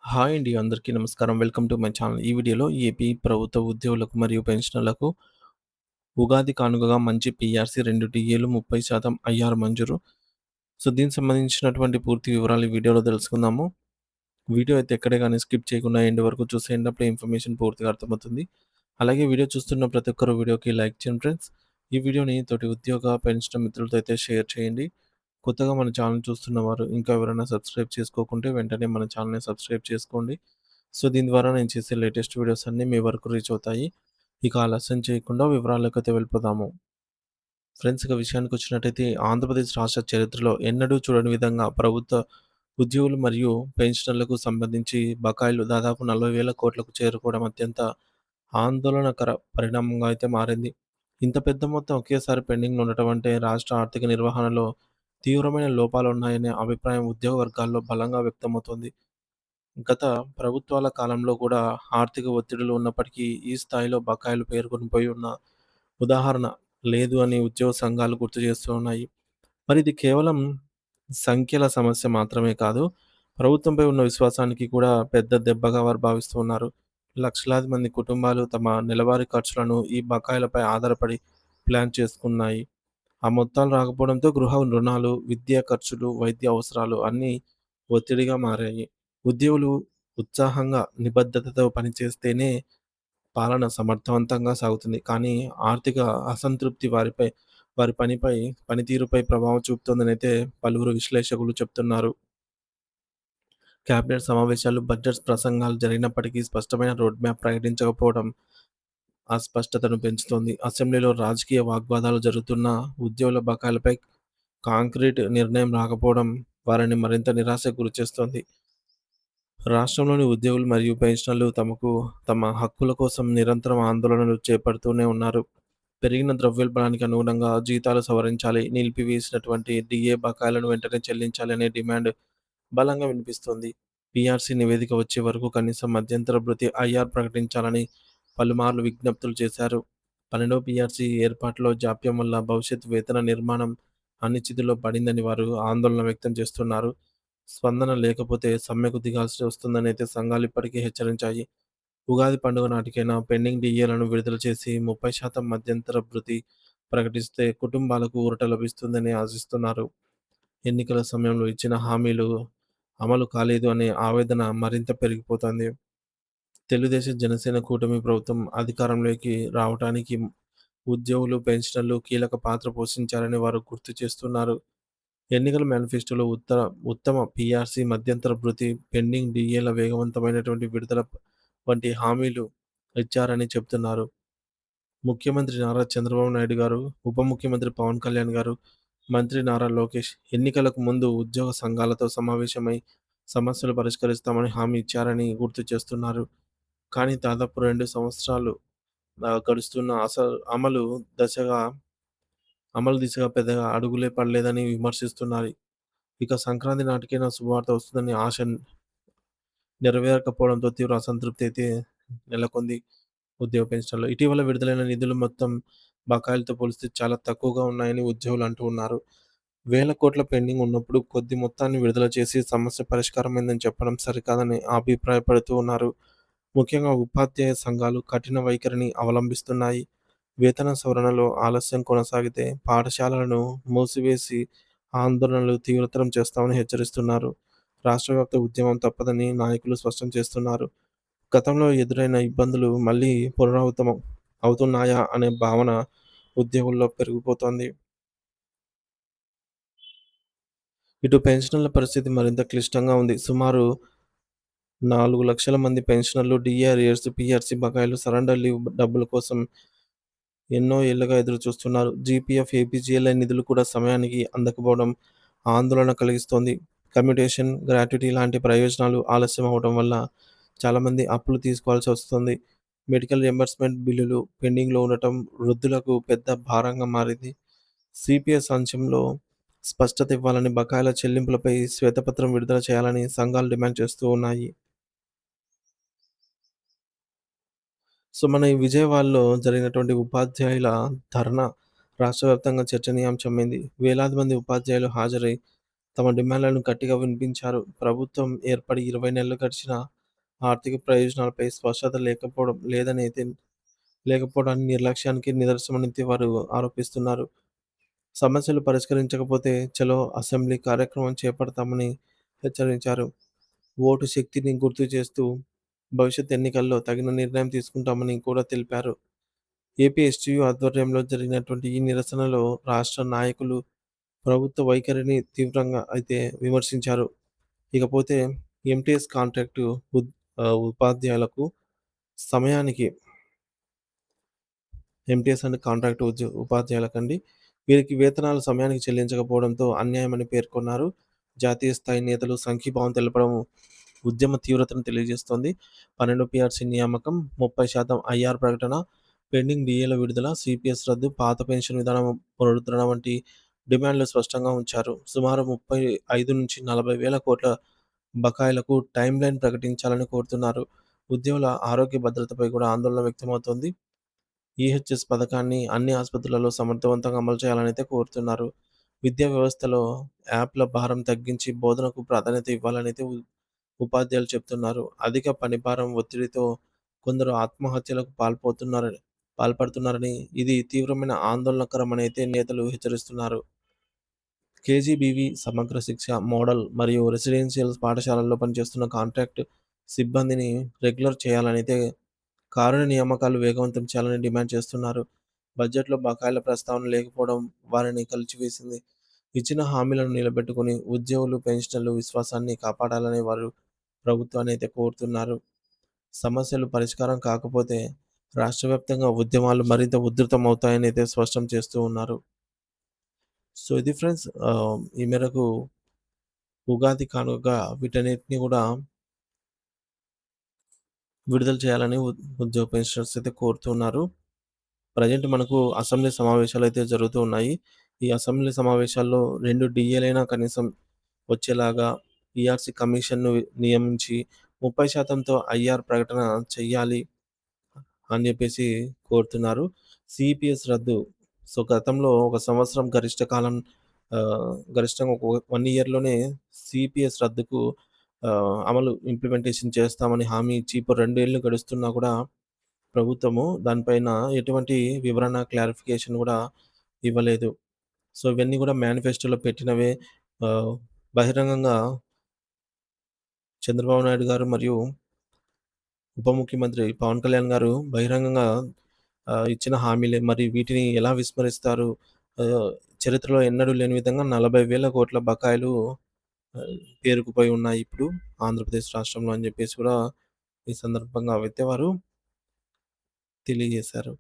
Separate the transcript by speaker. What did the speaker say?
Speaker 1: Hi అండి. అందరికీ నమస్కారం. Welcome to my channel. ఈ వీడియోలో ఏపీ ప్రభుత్వ ఉద్యోగులకు మరియు పెన్షనర్లకు ఉగాది కానుకగా మంచి పీఆర్సీ 2 టీఏలు 30% ఐఆర్ మంజూరు. దీనికి సంబంధించినటువంటి పూర్తి వివరాలు ఈ వీడియోలో తెలుసుకుందాము. వీడియో అయితే ఎక్కడే గాని స్కిప్ చేయకుండా ఎండ్ వరకు చూసేయండి. అప్పుడే ఇన్ఫర్మేషన్ పూర్తిగా అర్థమవుతుంది. అలాగే వీడియో చూస్తున్న ప్రతి ఒక్కరు వీడియోకి లైక్ చేయండి ఫ్రెండ్స్. ఈ వీడియోని తోటి ఉద్యోగ, పెన్షన్ మిత్రులతో అయితే షేర్ చేయండి. కొత్తగా మన ఛానల్ చూస్తున్నవారు ఇంకా ఎవరైనా సబ్స్క్రైబ్ చేసుకోకుంటే వెంటనే మన ఛానల్‌ని సబ్స్క్రైబ్ చేసుకోండి. దీని ద్వారా నేను చేసే లేటెస్ట్ వీడియోస్ అన్నీ మీ వరకు రీచ్ అవుతాయి. ఇక ఆలస్యం చేయకుండా వివరాల్లోకైతే వెళ్ళిపోదాము. ఫ్రెండ్స్ ఇక విషయానికొచ్చినట్టయితే ఆంధ్రప్రదేశ్ రాష్ట్ర చరిత్రలో ఎన్నడూ చూడని విధంగా ప్రభుత్వ ఉద్యోగులు మరియు పెన్షనర్లకు సంబంధించి బకాయిలు దాదాపు 40,000 కోట్లకు చేరుకోవడం అత్యంత ఆందోళనకర పరిణామంగా అయితే మారింది. ఇంత పెద్ద మొత్తం ఒకేసారి పెండింగ్‌లో ఉండటం అంటే రాష్ట్ర ఆర్థిక నిర్వహణలో తీవ్రమైన లోపాలున్నాయనే అభిప్రాయం ఉద్యోగ వర్గాల్లో బలంగా వ్యక్తమవుతోంది. గత ప్రభుత్వాల కాలంలో కూడా ఆర్థిక ఒత్తిడులు ఉన్నప్పటికీ ఈ స్థాయిలో బకాయిలు పేరుకొనిపోయి ఉన్న ఉదాహరణ లేదు అని ఉద్యోగ సంఘాలు గుర్తు చేస్తూ ఉన్నాయి. మరి ఇది కేవలం సంఖ్యల సమస్య మాత్రమే కాదు. ప్రభుత్వంపై ఉన్న విశ్వాసానికి కూడా పెద్ద దెబ్బగా వారు భావిస్తూ ఉన్నారు. లక్షలాది మంది కుటుంబాలు తమ నెలవారీ ఖర్చులను ఈ బకాయిలపై ఆధారపడి ప్లాన్ చేసుకున్నాయి. ఆ మొత్తాలు రాకపోవడంతో గృహ రుణాలు, విద్యా ఖర్చులు, వైద్య అవసరాలు అన్నీ ఒత్తిడిగా మారాయి. ఉద్యోగులు ఉత్సాహంగా, నిబద్ధతతో పనిచేస్తేనే పాలన సమర్థవంతంగా సాగుతుంది. కానీ ఆర్థిక అసంతృప్తి వారి పనితీరుపై ప్రభావం చూపుతోందనైతే పలువురు విశ్లేషకులు చెప్తున్నారు. కేబినెట్ సమావేశాలు, బడ్జెట్ ప్రసంగాలు జరిగినప్పటికీ స్పష్టమైన రోడ్ మ్యాప్ ప్రకటించకపోవడం అస్పష్టతను పెంచుతోంది. అసెంబ్లీలో రాజకీయ వాగ్వాదాలు జరుగుతున్నా ఉద్యోగుల బకాయిలపై కాంక్రీట్ నిర్ణయం రాకపోవడం వారిని మరింత నిరాశకు గురిచేస్తోంది. రాష్ట్రంలోని ఉద్యోగులు మరియు పెన్షనర్లు తమ హక్కుల కోసం నిరంతరం ఆందోళనలు చేపడుతూనే ఉన్నారు. పెరిగిన ద్రవ్యోల్బణానికి అనుగుణంగా జీతాలు సవరించాలి, నిలిపివేసినటువంటి డీఏ బకాయిలను వెంటనే చెల్లించాలి అనే డిమాండ్ బలంగా వినిపిస్తోంది. పీఆర్సీ నివేదిక వచ్చే వరకు కనీసం మధ్యంతర భృతి ఐఆర్ ప్రకటించాలని పలుమార్లు విజ్ఞప్తులు చేశారు. 12వ పీఆర్సీ ఏర్పాటులో జాప్యం వల్ల భవిష్యత్ వేతన నిర్మాణం అనిశ్చితిలో పడిందని వారు ఆందోళన వ్యక్తం చేస్తున్నారు. స్పందన లేకపోతే సమ్మెకు దిగాల్సి వస్తుందని అయితే సంఘాలు ఇప్పటికే హెచ్చరించాయి. ఉగాది పండుగ నాటికైనా పెండింగ్ డీఏలను విడుదల చేసి 30% మధ్యంతర భృతి ప్రకటిస్తే కుటుంబాలకు ఊరట లభిస్తుందని ఆశిస్తున్నారు. ఎన్నికల సమయంలో ఇచ్చిన హామీలు అమలు కాలేదు అనే ఆవేదన మరింత పెరిగిపోతుంది. తెలుగుదేశం, జనసేన కూటమి ప్రభుత్వం అధికారంలోకి రావటానికి ఉద్యోగులు, పెన్షనర్లు కీలక పాత్ర పోషించారని వారు గుర్తు చేస్తున్నారు. ఎన్నికల మేనిఫెస్టోలో ఉత్తమ పీఆర్సీ, మధ్యంతర భృతి, పెండింగ్ డీఏల వేగవంతమైనటువంటి విడుదల వంటి హామీలు ఇచ్చారని చెబుతున్నారు. ముఖ్యమంత్రి నారా చంద్రబాబు నాయుడు గారు, ఉప ముఖ్యమంత్రి పవన్ కళ్యాణ్ గారు, మంత్రి నారా లోకేష్ ఎన్నికలకు ముందు ఉద్యోగ సంఘాలతో సమావేశమై సమస్యలు పరిష్కరిస్తామని హామీ ఇచ్చారని గుర్తు చేస్తున్నారు. కానీ దాదాపు 2 సంవత్సరాలు గడుస్తున్న దశగా అమలు దిశగా పెద్దగా అడుగులే పడలేదని విమర్శిస్తున్నారు. ఇక సంక్రాంతి నాటికైనా శుభవార్త వస్తుందని ఆశ నెరవేరకపోవడంతో తీవ్ర అసంతృప్తి అయితే నెలకొంది ఉద్యోగ పెన్షన్‌లో. ఇటీవల విడుదలైన నిధులు మొత్తం బకాయిలతో పోలిస్తే చాలా తక్కువగా ఉన్నాయని ఉద్యోగులు అంటూ ఉన్నారు. వేల కోట్ల పెండింగ్ ఉన్నప్పుడు కొద్ది మొత్తాన్ని విడుదల చేసి సమస్య పరిష్కారమైందని చెప్పడం సరికాదని అభిప్రాయపడుతూ ఉన్నారు. ముఖ్యంగా ఉపాధ్యాయ సంఘాలు కఠిన వైఖరిని అవలంబిస్తున్నాయి. వేతన సవరణలో ఆలస్యం కొనసాగితే పాఠశాలలను మూసివేసి ఆందోళనలు తీవ్రతరం చేస్తామని హెచ్చరిస్తున్నారు. రాష్ట్రవ్యాప్త ఉద్యమం తప్పదని నాయకులు స్పష్టం చేస్తున్నారు. గతంలో ఎదురైన ఇబ్బందులు మళ్ళీ పునరావృతం అవుతున్నాయా అనే భావన ఉద్యోగుల్లో పెరిగిపోతోంది. ఇటు పెన్షనర్ల పరిస్థితి మరింత క్లిష్టంగా ఉంది. సుమారు 4,00,000 మంది పెన్షనర్లు డీఏ అరియర్స్, పీఆర్సీ బకాయిలు, సరెండర్ లీవ్ డబ్బుల కోసం ఎన్నో ఏళ్లుగా ఎదురుచూస్తున్నారు. జీపీఎఫ్, ఏపీజీఎల్ఐ నిధులు కూడా సమయానికి అందకపోవడం ఆందోళన కలిగిస్తోంది. కమ్యూటేషన్, గ్రాట్యుటీ లాంటి ప్రయోజనాలు ఆలస్యం అవ్వడం వల్ల చాలామంది అప్పులు తీసుకోవాల్సి వస్తుంది. మెడికల్ రియంబర్స్‌మెంట్ బిల్లులు పెండింగ్‌లో ఉండటం వృద్ధులకు పెద్ద భారంగా మారింది. సీపీఎస్ అంశంలో స్పష్టత ఇవ్వాలని, బకాయిల చెల్లింపులపై శ్వేతపత్రం విడుదల చేయాలని సంఘాలు డిమాండ్ చేస్తూ ఉన్నాయి. మన ఈ విజయవాడలో జరిగినటువంటి ఉపాధ్యాయుల ధర్నా రాష్ట్ర వ్యాప్తంగా చర్చనీయాంశమైంది. వేలాది మంది ఉపాధ్యాయులు హాజరై తమ డిమాండ్లను గట్టిగా వినిపించారు. ప్రభుత్వం ఏర్పడి 20 నెలలు గడిచినా ఆర్థిక ప్రయోజనాలపై స్పష్టత లేకపోవడాన్ని నిర్లక్ష్యానికి నిదర్శనమని వారు ఆరోపిస్తున్నారు. సమస్యలు పరిష్కరించకపోతే చలో అసెంబ్లీ కార్యక్రమం చేపడతామని హెచ్చరించారు. ఓటు శక్తిని గుర్తు చేస్తూ భవిష్యత్ ఎన్నికల్లో తగిన నిర్ణయం తీసుకుంటామని కూడా తెలిపారు. ఏపీ ఎస్టీయూ ఆధ్వర్యంలో జరిగినటువంటి ఈ నిరసనలో రాష్ట్ర నాయకులు ప్రభుత్వ వైఖరిని తీవ్రంగా అయితే విమర్శించారు. ఇకపోతే ఎంటీఎస్ కాంట్రాక్టు ఉపాధ్యాయులకు సమయానికి ఎంటీఎస్ అంటే కాంట్రాక్ట్ ఉపాధ్యాయులకండి. వీరికి వేతనాలు సమయానికి చెల్లించకపోవడంతో అన్యాయమని పేర్కొన్నారు. జాతీయ స్థాయి నేతలు సంఘీభావం తెలపడం ఉద్యమ తీవ్రతను తెలియజేస్తోంది. 12 పీఆర్సీ నియామకం, 30% ఐఆర్ ప్రకటన, పెండింగ్ డీఏల విడుదల, సీపీఎస్ రద్దు, పాత పెన్షన్ విధానం పునరుద్ధరణ వంటి డిమాండ్లు స్పష్టంగా ఉంచారు. సుమారు 35-40 వేల కోట్ల బకాయిలకు టైమ్‌లైన్ ప్రకటించాలని కోరుతున్నారు. ఉద్యోగుల ఆరోగ్య భద్రతపై కూడా ఆందోళన వ్యక్తమవుతోంది. ఈహెచ్ఎస్ పథకాన్ని అన్ని ఆసుపత్రులలో సమర్థవంతంగా అమలు చేయాలనైతే కోరుతున్నారు. విద్యా వ్యవస్థలో యాప్‌ల భారం తగ్గించి బోధనకు ప్రాధాన్యత ఇవ్వాలనైతే ఉపాధ్యాయులు చెప్తున్నారు. అధిక పనిభారం, ఒత్తిడితో కొందరు ఆత్మహత్యలకు పాల్పడుతున్నారని, ఇది తీవ్రమైన ఆందోళనకరమని అయితే నేతలు హెచ్చరిస్తున్నారు. కేజీబీవీ సమగ్ర శిక్ష మోడల్ మరియు రెసిడెన్షియల్ పాఠశాలల్లో పనిచేస్తున్న కాంట్రాక్ట్ సిబ్బందిని రెగ్యులర్ చేయాలనైతే కారుణ్య నియామకాలు వేగవంతం చేయాలని డిమాండ్ చేస్తున్నారు. బడ్జెట్‌లో బకాయిల ప్రస్తావన లేకపోవడం వారిని కలిచివేసింది. ఇచ్చిన హామీలను నిలబెట్టుకొని ఉద్యోగులు, పెన్షనర్లు విశ్వాసాన్ని కాపాడాలని వారు ప్రభుత్వాన్ని అయితే కోరుతున్నారు. సమస్యలు పరిష్కారం కాకపోతే రాష్ట్ర వ్యాప్తంగా ఉద్యమాలు మరింత ఉధృతమవుతాయని అయితే స్పష్టం చేస్తూ ఉన్నారు. సో, ఇది ఫ్రెండ్స్ ఈ మేరకు ఉగాది కానుకగా వీటన్నిటిని కూడా విడుదల చేయాలని ఉద్యోగ పెన్షనర్స్ అయితే కోరుతున్నారు. ప్రెజెంట్ మనకు అసెంబ్లీ సమావేశాలైతే జరుగుతూ ఉన్నాయి. ఈ అసెంబ్లీ సమావేశాల్లో 2 డీఏలైనా కనీసం వచ్చేలాగా పీఆర్సీ కమిషన్‌ను నియమించి 30%తో ఐఆర్ ప్రకటన చెయ్యాలి అని జెప్పేసి కోరుతున్నారు. సీపీఎస్ రద్దు. సో, గతంలో ఒక సంవత్సరం గరిష్టంగా ఒక 1 ఇయర్‌లోనే సీపీఎస్ రద్దుకు ఇంప్లిమెంటేషన్ చేస్తామని హామీ ఇచ్చి ఇప్పుడు 2 ఏళ్లు గడుస్తున్నా కూడా ప్రభుత్వము దానిపైన ఎటువంటి వివరణ, క్లారిఫికేషన్ గూడా ఇవ్వలేదు. సో, ఇవన్నీ గూడా మేనిఫెస్టోలో పెట్టినవే. ఆహ్, బహిరంగంగా చంద్రబాబు నాయుడు గారు మరియు ఉప ముఖ్యమంత్రి పవన్ కళ్యాణ్ గారు బహిరంగంగా ఇచ్చిన హామీలే. మరి వీటిని ఎలా విస్మరిస్తారు? ఆహ్, చరిత్రలో ఎన్నడూ లేని విధంగా 40,000 కోట్ల బకాయిలు ఆహ్, పేరుకుపోయి ఉన్నాయి ఇప్పుడు ఆంధ్రప్రదేశ్ రాష్ట్రంలో అని జెప్పేసి కూడా ఈ సందర్భంగా అయితే వారు తెలియజేశారు.